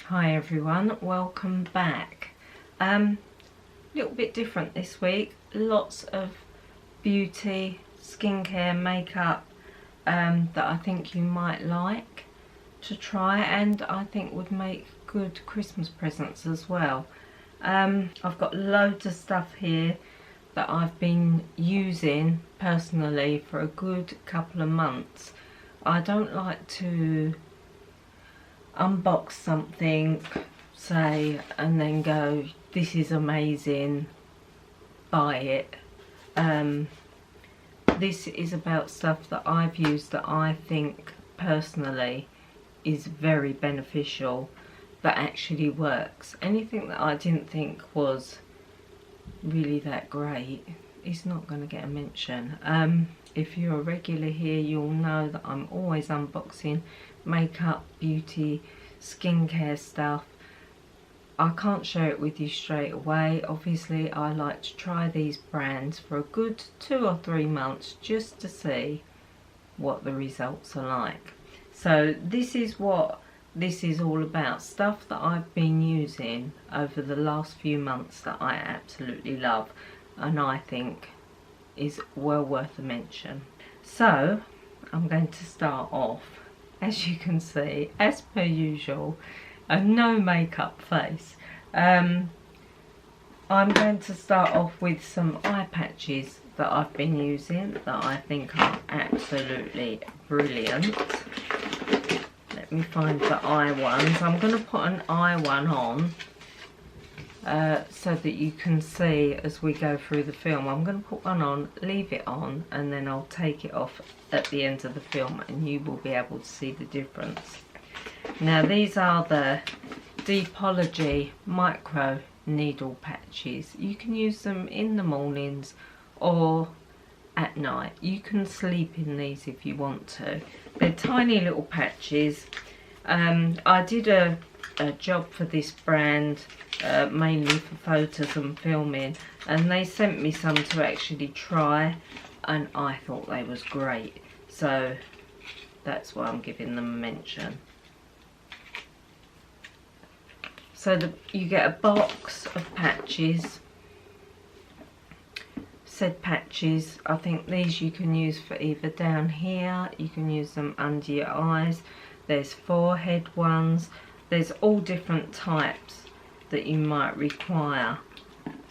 Hi everyone, welcome back. Little bit different this week. Lots of beauty, skincare, makeup that I think you might like to try, and I think would make good Christmas presents as well. I've got loads of stuff here that I've been using personally for a good couple of months. I don't like to unbox something, say, and then go, this is amazing, buy it. This is about stuff that I've used that I think personally is very beneficial, that actually works. Anything that I didn't think was really that great is not going to get a mention. If you're a regular here, you'll know that I'm always unboxing makeup, beauty, skincare stuff. I can't share it with you straight away. Obviously, I like to try these brands for a good 2 or 3 months just to see what the results are like. So this is what this is all about. Stuff that I've been using over the last few months that I absolutely love and I think is well worth a mention. So I'm going to start off, as you can see, as per usual, a no makeup face. I'm going to start off with some eye patches that I've been using that I think are absolutely brilliant. Let me find the eye ones. I'm going to put an eye one on so that you can see as we go through the film. I'm going to put one on, leave it on, and then I'll take it off at the end of the film and you will be able to see the difference. Now these are the Deepology micro needle patches. You can use them in the mornings or at night. You can sleep in these if you want to. They're tiny little patches. I did a job for this brand mainly for photos and filming, and they sent me some to actually try and I thought they was great, so that's why I'm giving them a mention. So you get a box of patches. Said patches, I think these you can use for either down here, you can use them under your eyes, there's forehead ones, there's all different types that you might require.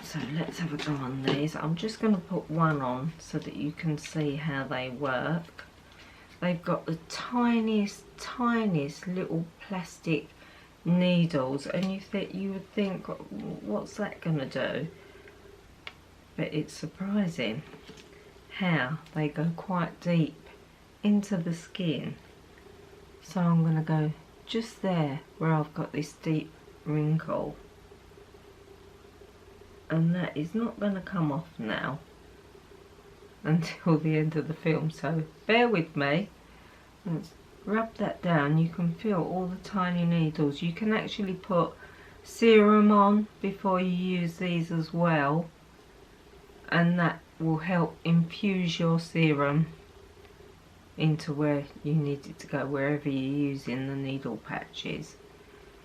So let's have a go on these. I'm just going to put one on so that you can see how they work. They've got the tiniest little plastic needles, and you would think, what's that going to do? But it's surprising how they go quite deep into the skin. So I'm going to go just there where I've got this deep wrinkle, and that is not going to come off now until the end of the film, so bear with me. Let's rub that down. You can feel all the tiny needles. You can actually put serum on before you use these as well, and that will help infuse your serum into where you need it to go, wherever you're using the needle patches.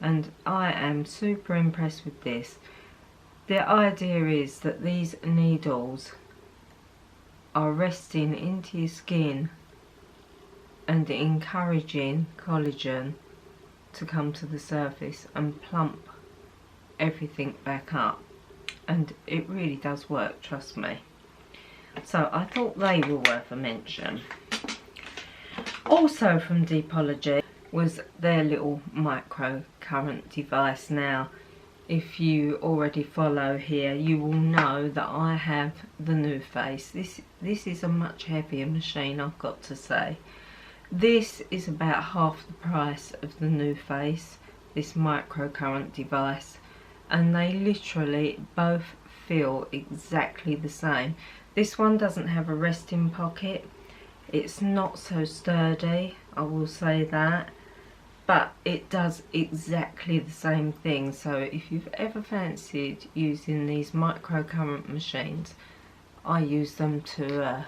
And I am super impressed with this. The idea is that these needles are resting into your skin and encouraging collagen to come to the surface and plump everything back up, and it really does work, trust me. So I thought they were worth a mention. Also from Deepology was their little micro current device. Now if you already follow here, you will know that I have the new face. This is a much heavier machine, I've got to say. This is about half the price of the new face, this microcurrent device, and they literally both feel exactly the same. This one doesn't have a resting pocket. It's not so sturdy, I will say that, but it does exactly the same thing. So if you've ever fancied using these microcurrent machines, I use them to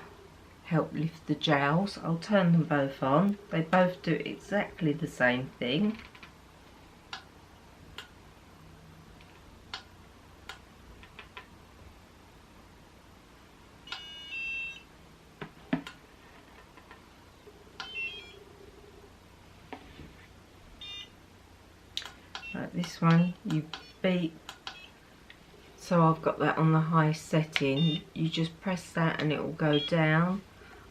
help lift the jowls. I'll turn them both on. They both do exactly the same thing. Like this one, you beat. So I've got that on the high setting. You just press that and it will go down.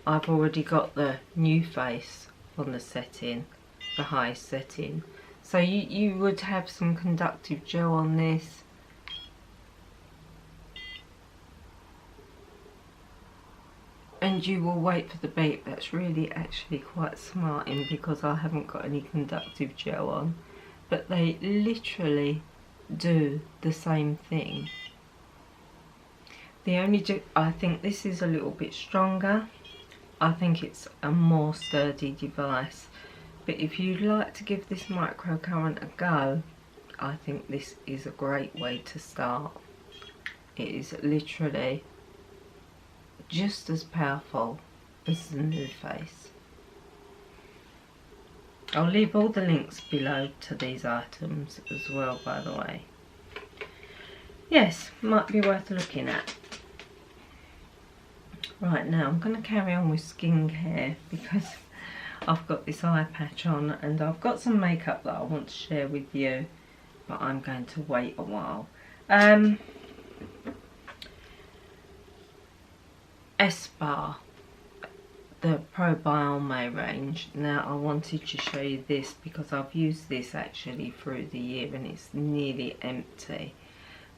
I've already got the new face on the setting, the high setting. So you would have some conductive gel on this. And you will wait for the beat. That's really actually quite smart in, because I haven't got any conductive gel on. But they literally do the same thing. I think this is a little bit stronger. I think it's a more sturdy device. But if you'd like to give this microcurrent a go, I think this is a great way to start. It is literally just as powerful as the new face. I'll leave all the links below to these items as well, by the way. Yes, might be worth looking at. Right, now I'm going to carry on with skincare, because I've got this eye patch on and I've got some makeup that I want to share with you, but I'm going to wait a while. Espar, the Pro Biome range. Now I wanted to show you this because I've used this actually through the year and it's nearly empty.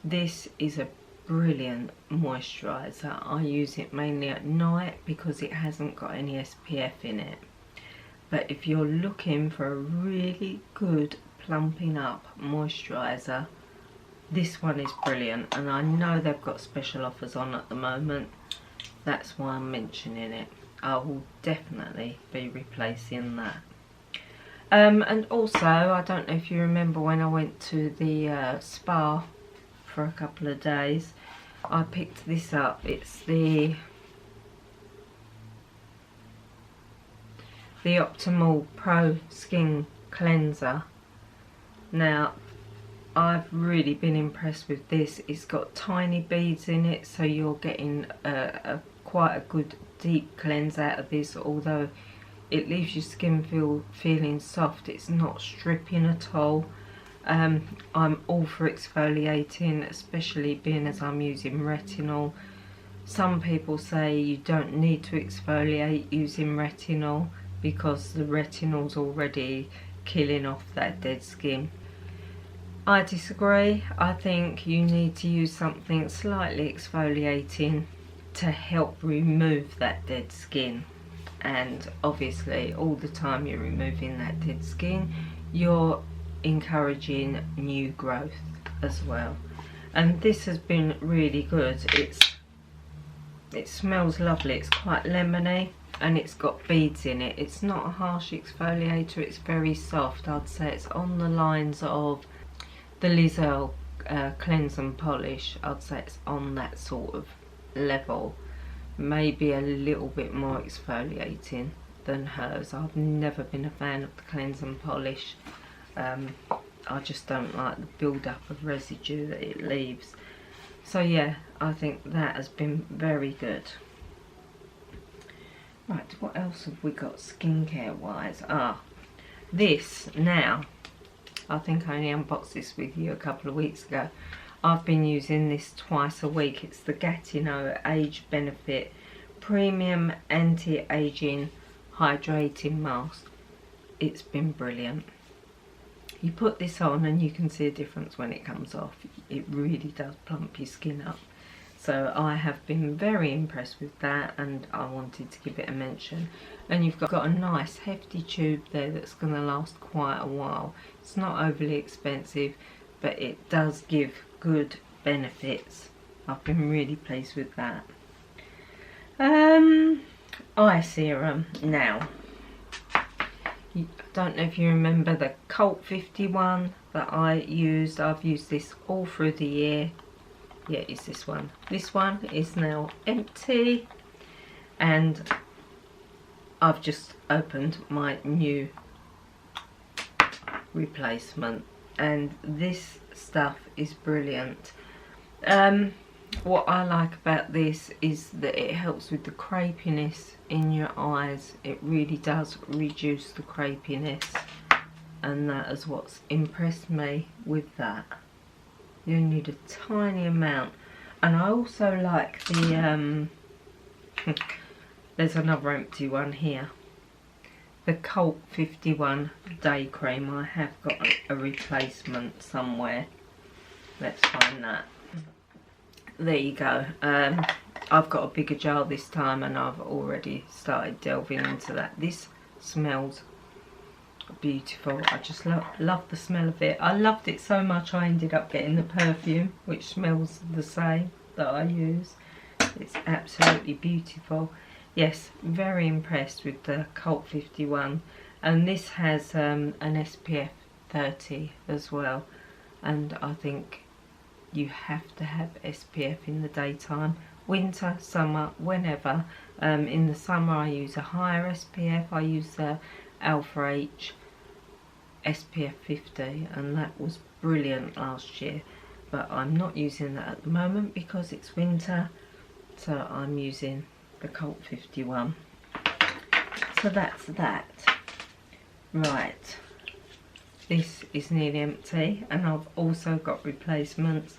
This is a brilliant moisturiser. I use it mainly at night because it hasn't got any SPF in it. But if you're looking for a really good plumping up moisturiser, this one is brilliant, and I know they've got special offers on at the moment. That's why I'm mentioning it. I will definitely be replacing that. And also, I don't know if you remember when I went to the spa for a couple of days, I picked this up. It's the Optimal Pro Skin Cleanser. Now, I've really been impressed with this. It's got tiny beads in it, so you're getting quite a good deep cleanse out of this. Although it leaves your skin feeling soft, it's not stripping at all. I'm all for exfoliating, especially being as I'm using retinol. Some people say you don't need to exfoliate using retinol because the retinol's already killing off that dead skin. I disagree. I think you need to use something slightly exfoliating to help remove that dead skin. And obviously all the time you're removing that dead skin, you're encouraging new growth as well. And this has been really good. It smells lovely. It's quite lemony and it's got beads in it. It's not a harsh exfoliator, it's very soft. I'd say it's on the lines of the Lizel cleanse and polish. I'd say it's on that sort of level, maybe a little bit more exfoliating than hers. I've never been a fan of the cleanse and polish. I just don't like the build-up of residue that it leaves. So yeah, I think that has been very good. Right, what else have we got skincare wise? This now, I think I only unboxed this with you a couple of weeks ago. I've been using this twice a week. It's the Gatineau Age Benefit Premium Anti-Aging Hydrating Mask. It's been brilliant. You put this on and you can see a difference when it comes off. It really does plump your skin up. So I have been very impressed with that and I wanted to give it a mention. And you've got a nice hefty tube there that's going to last quite a while. It's not overly expensive, but it does give good benefits. I've been really pleased with that. Eye serum now. I don't know if you remember the Cult 51 that I used. I've used this all through the year. Yeah, it's this one. This one is now empty and I've just opened my new replacement and this stuff is brilliant. What I like about this is that it helps with the crepiness in your eyes. It really does reduce the crepiness. and that is what's impressed me with that. You need a tiny amount. And I also like the there's another empty one here, the Cult 51 day cream. I have got a replacement somewhere. Let's find that. There you go. I've got a bigger jar this time, and I've already started delving into that. This smells beautiful. I just love the smell of it. I loved it so much I ended up getting the perfume, which smells the same, that I use. It's absolutely beautiful. Yes, very impressed with the Cult 51, and this has an SPF 30 as well, and I think you have to have SPF in the daytime, winter, summer, whenever. In the summer I use a higher SPF. I use the Alpha H SPF 50, and that was brilliant last year, but I'm not using that at the moment because it's winter, so I'm using the Cult 51. So that's that. Right, this is nearly empty, and I've also got replacements.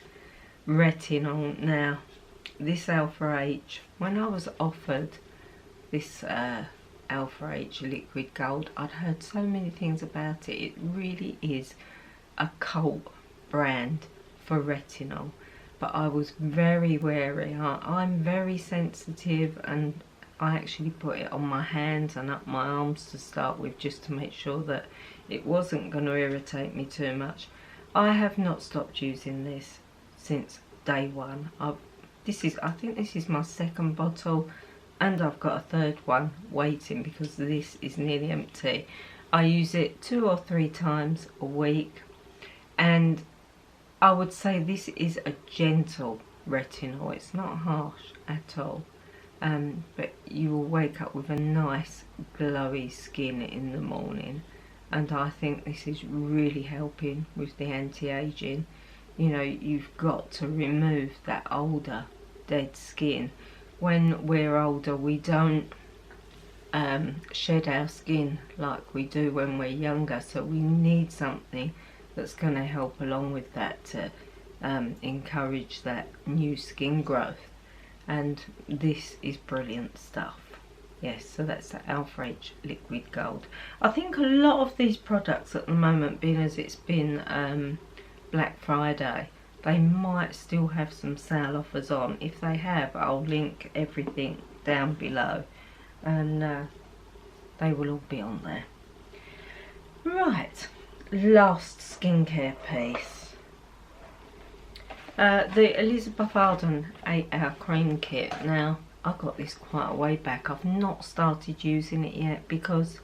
Retinol. Now this Alpha H, when I was offered this Alpha H liquid gold, I'd heard so many things about it. It really is a cult brand for retinol, but I was very wary. I'm very sensitive, and I actually put it on my hands and up my arms to start with, just to make sure that it wasn't going to irritate me too much. I have not stopped using this since day one. I think this is my second bottle, and I've got a third one waiting because this is nearly empty. I use it 2 or 3 times a week, and I would say this is a gentle retinol. It's not harsh at all, but you will wake up with a nice glowy skin in the morning, and I think this is really helping with the anti-aging. You know, you've got to remove that older dead skin. When we're older, we don't shed our skin like we do when we're younger, so we need something that's going to help along with that to encourage that new skin growth, and this is brilliant stuff. Yes, so that's the Alpha H liquid gold. I think a lot of these products at the moment, being as it's been Black Friday, they might still have some sale offers on. If they have, I'll link everything down below, and they will all be on there. Right, last skincare piece, the Elizabeth Arden 8-hour cream kit. Now, I got this quite a way back. I've not started using it yet because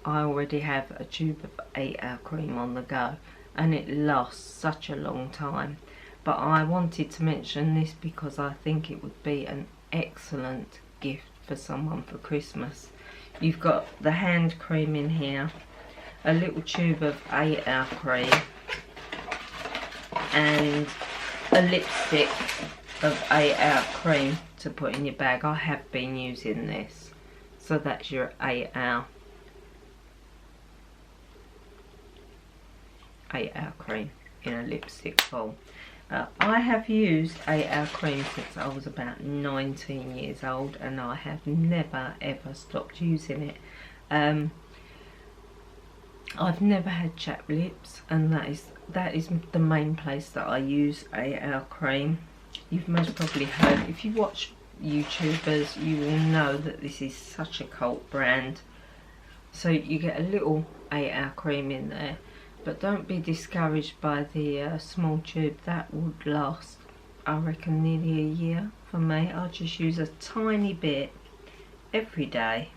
I already have a tube of 8-hour cream on the go, and it lasts such a long time. But I wanted to mention this because I think it would be an excellent gift for someone for Christmas. You've got the hand cream in here, a little tube of 8-hour cream, and a lipstick of 8-hour cream to put in your bag. I have been using this, so that's your 8-hour cream in a lipstick bowl. I have used 8-hour cream since I was about 19 years old, and I have never ever stopped using it. I've never had chapped lips, and that is the main place that I use 8-hour cream. You've most probably heard, if you watch YouTubers, you will know that this is such a cult brand. So you get a little 8-hour cream in there, but don't be discouraged by the small tube. That would last, I reckon, nearly a year for me. I'll just use a tiny bit every day,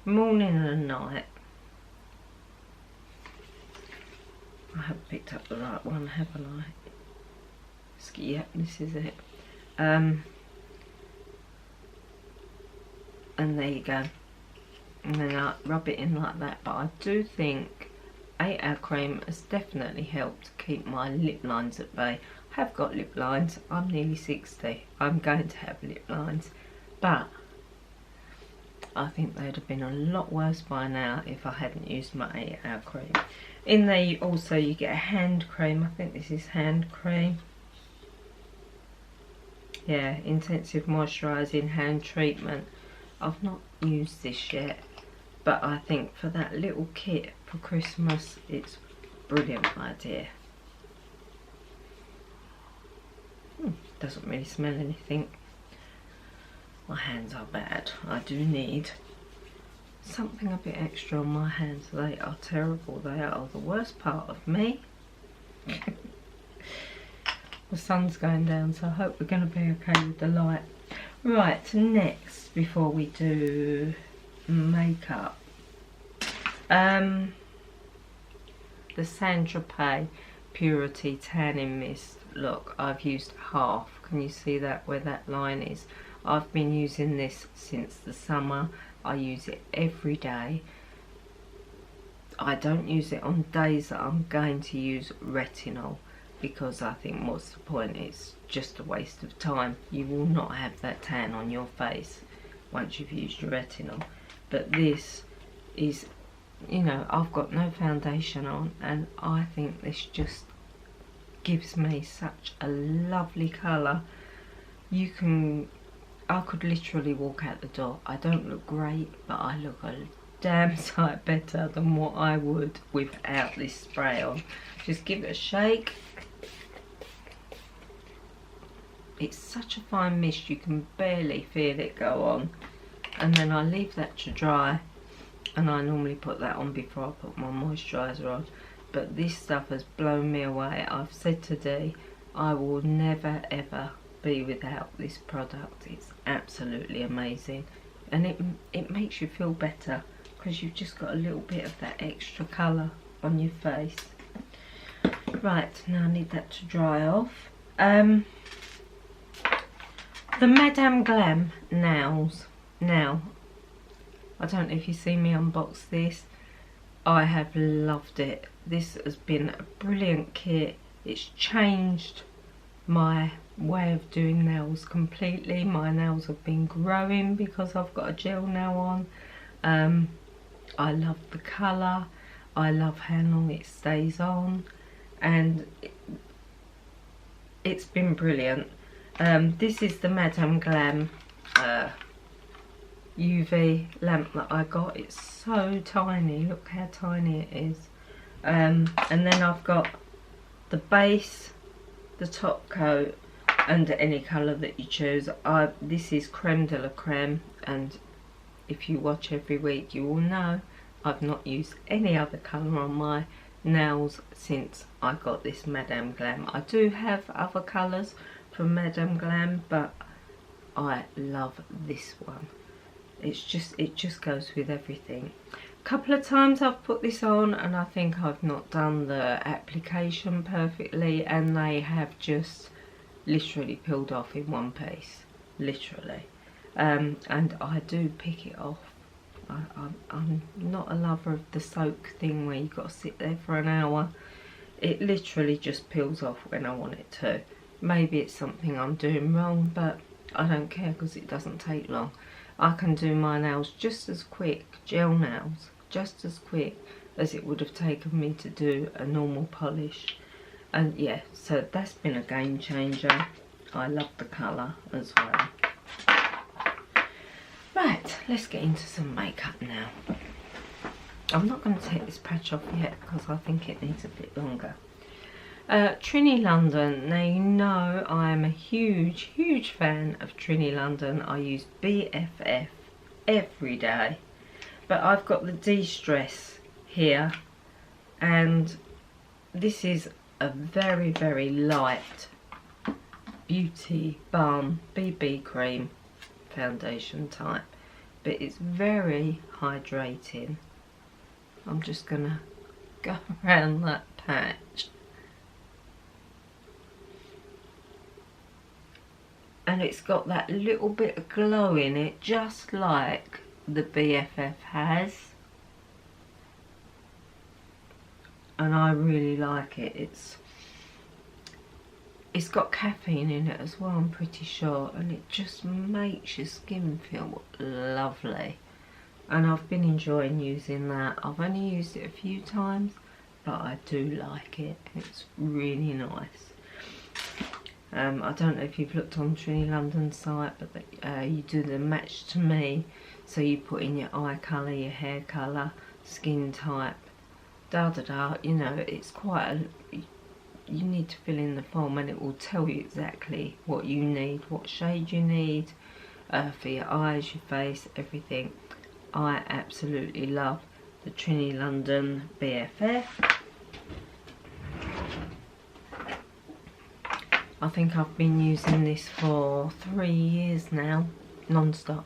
morning and night. I haven't picked up the right one, haven't I? Yep, this is it. And there you go. And then I rub it in like that. But I do think 8-hour cream has definitely helped keep my lip lines at bay. I have got lip lines. I'm nearly 60. I'm going to have lip lines. But I think they'd have been a lot worse by now if I hadn't used my 8-hour cream. In there you get a hand cream. I think this is hand cream. Yeah, intensive moisturising hand treatment. I've not used this yet, but I think for that little kit for Christmas, it's a brilliant idea. Doesn't really smell anything. My hands are bad. I do need something a bit extra on my hands. They are terrible. They are the worst part of me. The sun's going down, so I hope we're going to be okay with the light. Right, next, before we do makeup, the Sandro Purity Tanning Mist. Look, I've used half. Can you see that, where that line is? I've been using this since the summer. I use it every day. I don't use it on days that I'm going to use retinol, because I think what's the point? It's just a waste of time. You will not have that tan on your face once you've used your retinol. But this is, you know, I've got no foundation on, and I think this just gives me such a lovely colour. I could literally walk out the door. I don't look great, but I look a damn sight better than what I would without this spray on. Just give it a shake. It's such a fine mist, you can barely feel it go on. And then I leave that to dry, and I normally put that on before I put my moisturiser on. But this stuff has blown me away. I've said today, I will never ever be without this product. It's absolutely amazing, and it makes you feel better because you've just got a little bit of that extra colour on your face. Right, now I need that to dry off. The Madame Glam nails. Now, I don't know if you see me unbox this. I have loved it. This has been a brilliant kit. It's changed my way of doing nails completely. My nails have been growing because I've got a gel nail on. I love the colour. I love how long it stays on, and it's been brilliant. This is the Madame Glam UV lamp that I got. It's so tiny. Look how tiny it is. And then I've got the base, the top coat, and any colour that you choose. This is creme de la creme, and if you watch every week you will know I've not used any other colour on my nails since I got this Madame Glam. I do have other colours from Madame Glam, but I love this one. It just goes with everything. A couple of times I've put this on and I think I've not done the application perfectly, and they have just literally peeled off in one piece, literally. And I do pick it off. I'm not a lover of the soak thing where you've got to sit there for an hour. It literally just peels off when I want it to. Maybe it's something I'm doing wrong, but I don't care because it doesn't take long. I can do my nails just as quick, gel nails, just as quick as it would have taken me to do a normal polish. And yeah, so that's been a game changer. I love the colour as well. Right, let's get into some makeup now. I'm not going to take this patch off yet because I think it needs a bit longer. Trini London. Now you know I am a huge fan of Trini London. I use BFF every day, but I've got the De-Stress here, and this is a very light beauty balm BB cream foundation type, but it's very hydrating. I'm just gonna go around that patch. And it's got that little bit of glow in it, just like the BFF has. And I really like it. It's got caffeine in it as well, I'm pretty sure. And it just makes your skin feel lovely. and I've been enjoying using that. I've only used it a few times, but I do like it. It's really nice. I don't know if you've looked on Trini London's site, but you do the match to me. So you put in your eye colour, your hair colour, skin type, you know, it's quite a, you need to fill in the form and it will tell you exactly what you need, what shade you need for your eyes, your face, everything. I absolutely love the Trini London Bff. I think I've been using this for 3 years now, non-stop.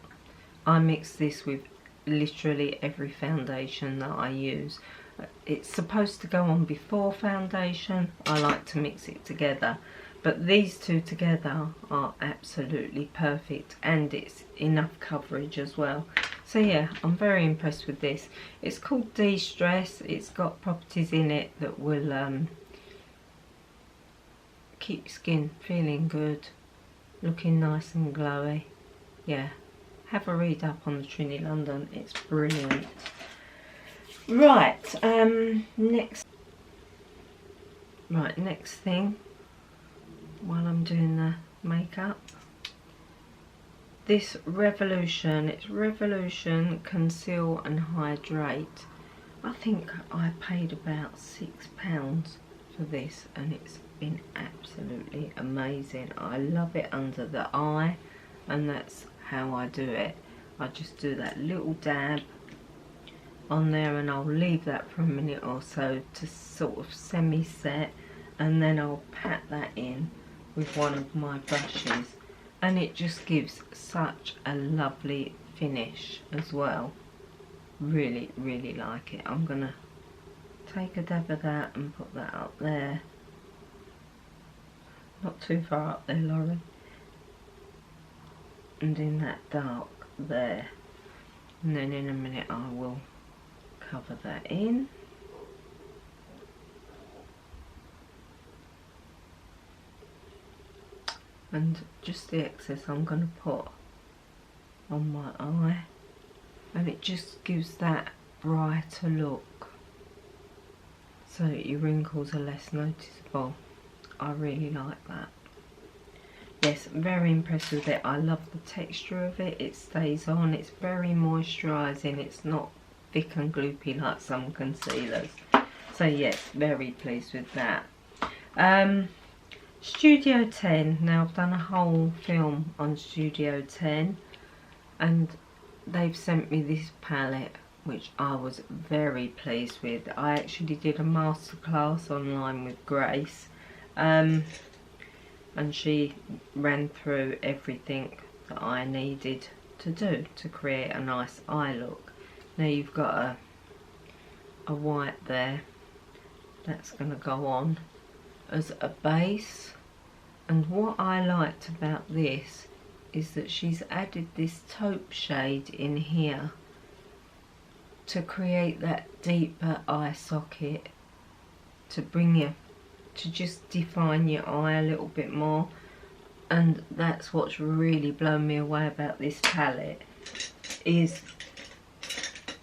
I mix this with literally every foundation that I use. It's supposed to go on before foundation. I like to mix it together. But these two together are absolutely perfect, and it's enough coverage as well. So yeah, I'm very impressed with this. It's called De-Stress. It's got properties in it that will keep skin feeling good, looking nice and glowy. Yeah, have a read up on the Trini London, it's brilliant. Right, next thing, while I'm doing the makeup, this Revolution, it's Revolution Conceal and Hydrate. I think I paid about £6 for this, and it's been absolutely amazing. I love it under the eye, and that's how I do it. I just do that little dab on there, and I'll leave that for a minute or so to sort of semi-set, and then I'll pat that in with one of my brushes, and it just gives such a lovely finish as well. Really, really like it. I'm gonna take a dab of that and put that up there. Not too far up there, Lauren. And in that dark there. And then in a minute I will cover that in. And just the excess I'm going to put on my eye. And it just gives that brighter look, so that your wrinkles are less noticeable. I really like that. Yes, very impressed with it. I love the texture of it. It stays on. It's very moisturising. It's not thick and gloopy like some concealers. So yes, very pleased with that. Studio 10. Now I've done a whole film on Studio 10, and they've sent me this palette, which I was very pleased with. I actually did a masterclass online with Grace, and she ran through everything that I needed to do to create a nice eye look. Now you've got a white there that's going to go on as a base, and what I liked about this is that she's added this taupe shade in here to create that deeper eye socket, to bring you, to just define your eye a little bit more. And that's what's really blown me away about this palette, is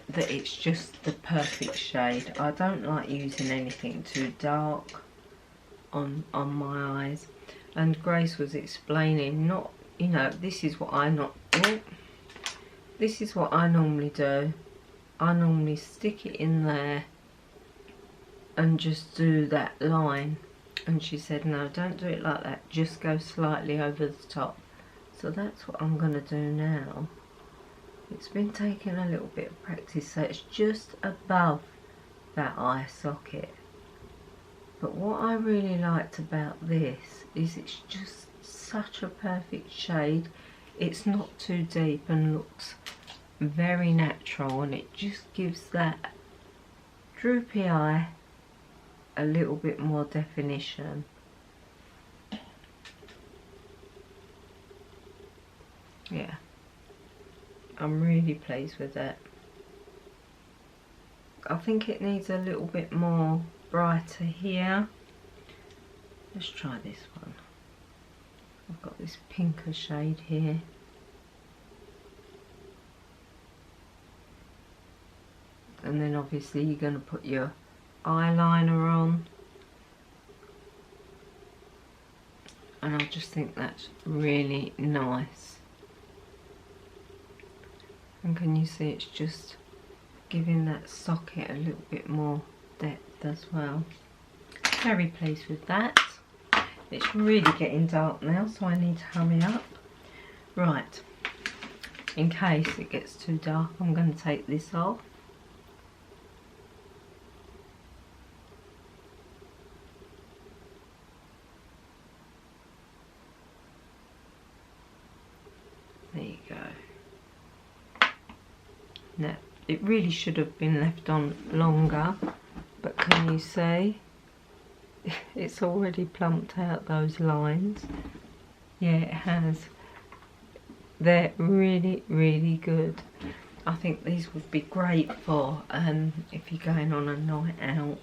that it's just the perfect shade. I don't like using anything too dark on my eyes, and Grace was explaining, not, you know, this is what I normally do. I normally stick it in there and just do that line, and she said no, don't do it like that, just go slightly over the top. So that's what I'm going to do now. It's been taking a little bit of practice, so it's just above that eye socket. But what I really liked about this is it's just such a perfect shade. It's not too deep and looks very natural, and it just gives that droopy eye a little bit more definition. Yeah, I'm really pleased with it. I think it needs a little bit more brighter here. Let's try this one. I've got this pinker shade here. and then obviously you're going to put your eyeliner on, and I just think that's really nice. And can you see it's just giving that socket a little bit more depth as well. Very pleased with that. It's really getting dark now, so I need to hurry up. Right, in case it gets too dark, I'm going to take this off. There you go. Now, it really should have been left on longer, but can you see? It's already plumped out those lines. Yeah, it has. They're really, really good. I think these would be great for if you're going on a night out.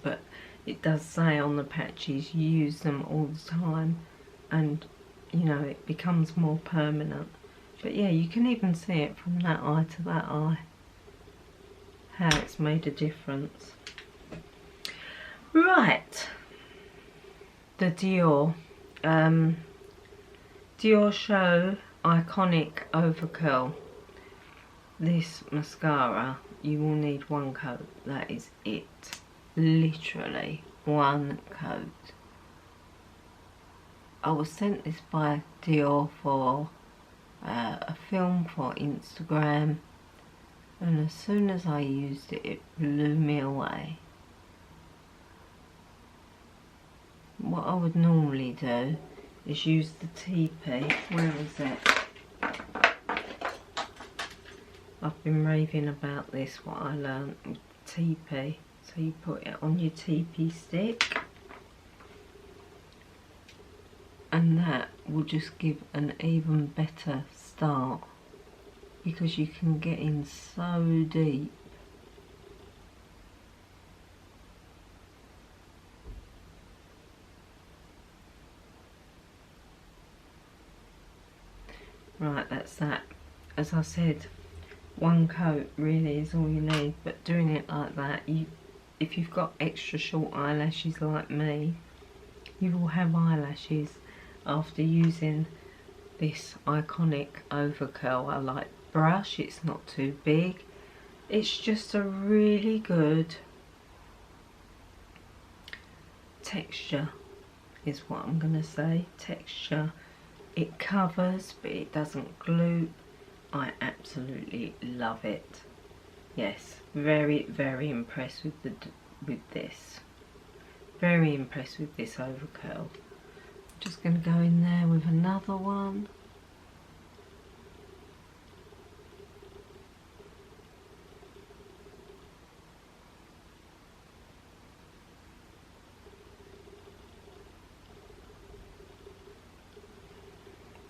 But it does say on the patches you use them all the time, and you know, it becomes more permanent. But yeah, you can even see it from that eye to that eye, how it's made a difference. Right, the Dior Show Iconic Overcurl. This mascara, you will need one coat. That is it. Literally one coat. I was sent this by Dior for a film for Instagram, and as soon as I used it, it blew me away. What I would normally do is use the TP. Where is it? I've been raving about this, what I learned with TP. So you put it on your TP stick, and that will just give an even better start, because you can get in so deep. Right, that's that. As I said, one coat really is all you need, but doing it like that, if you've got extra short eyelashes like me, you will have eyelashes after using this Iconic Overcurl. I like brush, it's not too big. It's just a really good texture is what I'm going to say. Texture. It covers, but it doesn't glue. I absolutely love it. Yes, very, very impressed with this. Very impressed with this Overcurl. Just going to go in there with another one.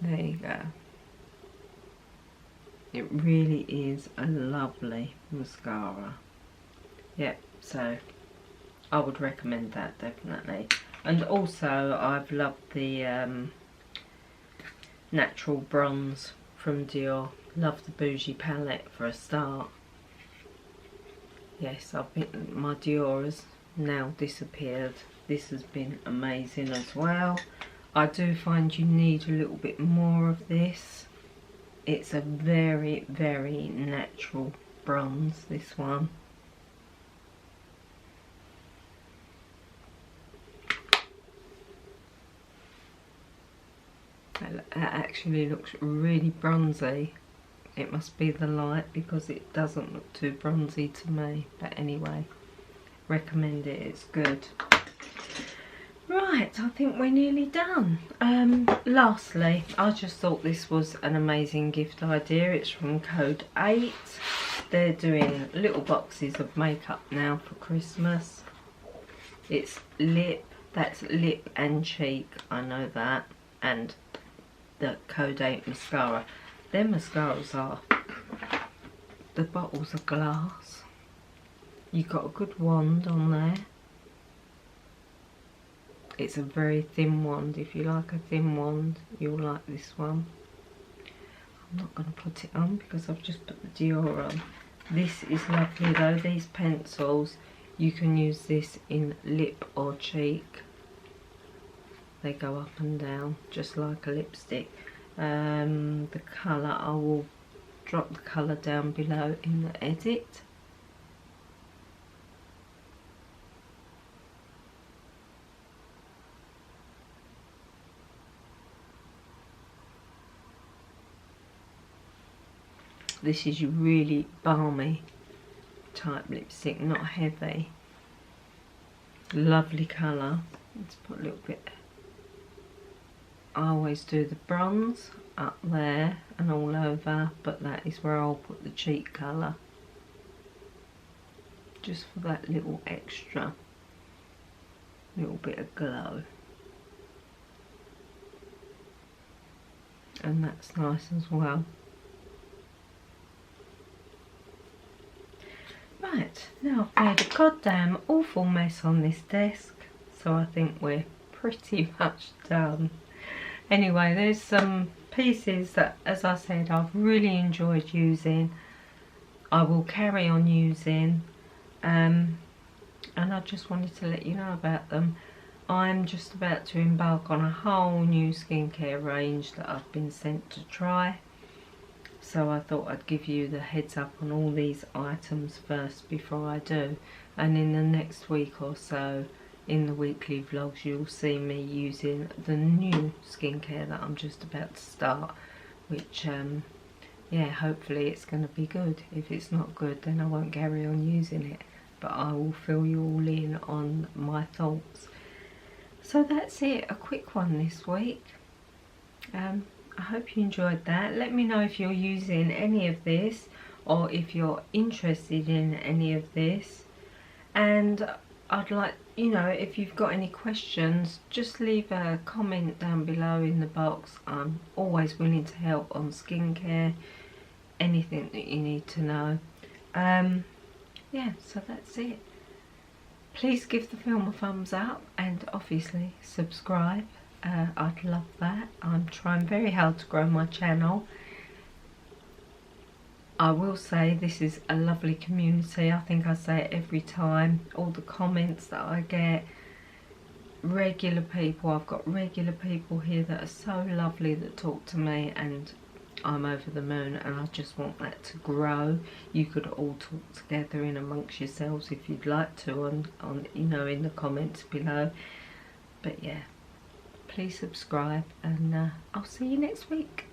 There you go. It really is a lovely mascara. Yep, so I would recommend that definitely. And also I've loved the natural bronze from Dior. Love the Bougie palette for a start. Yes, my Dior has now disappeared. This has been amazing as well. I do find you need a little bit more of this. It's a very, very natural bronze, this one. That actually looks really bronzy. It must be the light, because it doesn't look too bronzy to me. But anyway, recommend it, it's good. Right, I think we're nearly done. Lastly, I just thought this was an amazing gift idea. It's from Code 8. They're doing little boxes of makeup now for Christmas. It's lip, that's lip and cheek, I know that, and the Code 8 mascara. Their mascaras are, the bottles are glass. You've got a good wand on there. It's a very thin wand. If you like a thin wand, you'll like this one. I'm not going to put it on because I've just put the Dior on. This is lovely though, these pencils. You can use this in lip or cheek. They go up and down just like a lipstick. The colour, I will drop the colour down below in the edit. This is really balmy type lipstick, not heavy. Lovely colour. Let's put a little bit. I always do the bronze up there and all over, but that is where I'll put the cheek colour. Just for that little extra, little bit of glow. And that's nice as well. Right, now I've made a goddamn awful mess on this desk, so I think we're pretty much done. Anyway, there's some pieces that, as I said, I've really enjoyed using. I will carry on using, and I just wanted to let you know about them. I'm just about to embark on a whole new skincare range that I've been sent to try. So I thought I'd give you the heads up on all these items first before I do. And in the next week or so, in the weekly vlogs, you'll see me using the new skincare that I'm just about to start. Which, yeah, hopefully it's going to be good. If it's not good, then I won't carry on using it. But I will fill you all in on my thoughts. So that's it, a quick one this week. I hope you enjoyed that. Let me know if you're using any of this or if you're interested in any of this. And I'd like, you know, if you've got any questions, just leave a comment down below in the box. I'm always willing to help on skincare, anything that you need to know. Yeah, so that's it. Please give the film a thumbs up and obviously subscribe. I'd love that. I'm trying very hard to grow my channel. I will say this is a lovely community. I think I say it every time. All the comments that I get, regular people. I've got regular people here that are so lovely that talk to me, and I'm over the moon, and I just want that to grow. You could all talk together in amongst yourselves if you'd like to on you know, in the comments below. But yeah, please subscribe, and I'll see you next week.